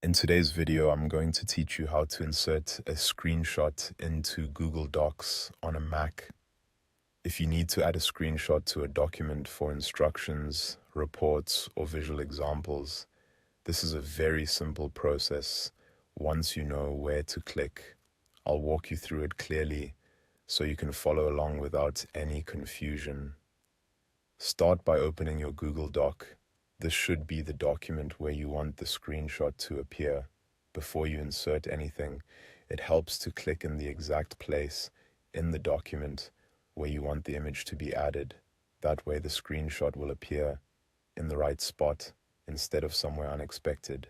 In today's video, I'm going to teach you how to insert a screenshot into Google Docs on a Mac. If you need to add a screenshot to a document for instructions, reports, or visual examples, this is a very simple process once you know where to click. I'll walk you through it clearly so you can follow along without any confusion. Start by opening your Google Doc. This should be the document where you want the screenshot to appear. Before you insert anything, it helps to click in the exact place in the document where you want the image to be added. That way the screenshot will appear in the right spot instead of somewhere unexpected.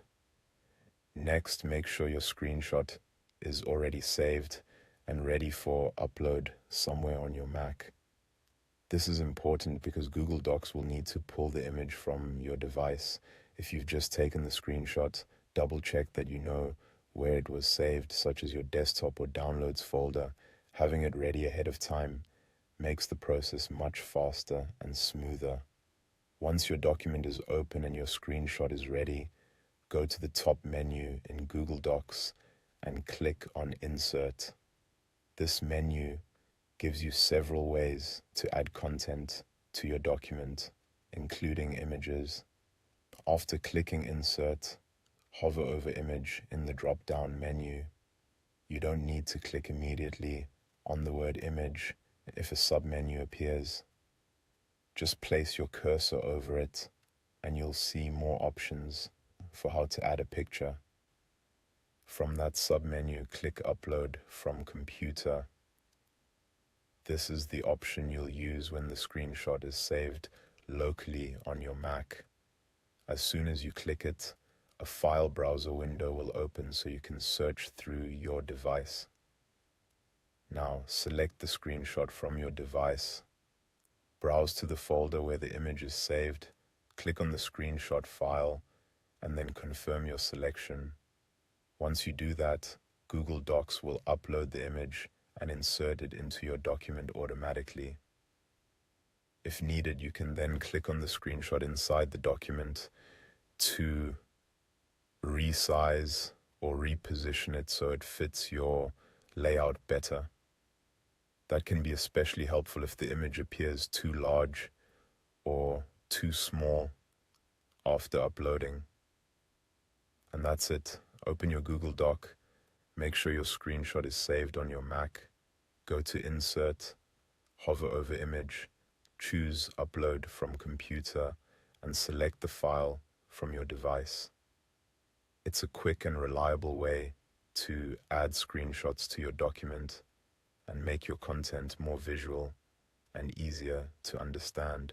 Next, make sure your screenshot is already saved and ready for upload somewhere on your Mac. This is important because Google Docs will need to pull the image from your device. If you've just taken the screenshot, double check that you know where it was saved, such as your desktop or downloads folder. Having it ready ahead of time makes the process much faster and smoother. Once your document is open and your screenshot is ready, go to the top menu in Google Docs and click on Insert. This menu gives you several ways to add content to your document, including images. After clicking Insert, hover over Image in the drop-down menu. You don't need to click immediately on the word Image if a submenu appears. Just place your cursor over it and you'll see more options for how to add a picture. From that submenu, click Upload from Computer. This is the option you'll use when the screenshot is saved locally on your Mac. As soon as you click it, a file browser window will open so you can search through your device. Now, select the screenshot from your device. Browse to the folder where the image is saved, click on the screenshot file, and then confirm your selection. Once you do that, Google Docs will upload the image and insert it into your document automatically. If needed, you can then click on the screenshot inside the document to resize or reposition it so it fits your layout better. That can be especially helpful if the image appears too large or too small after uploading. And that's it. Open your Google Doc. Make sure your screenshot is saved on your Mac. Go to Insert, hover over Image, choose Upload from Computer, and select the file from your device. It's a quick and reliable way to add screenshots to your document and make your content more visual and easier to understand.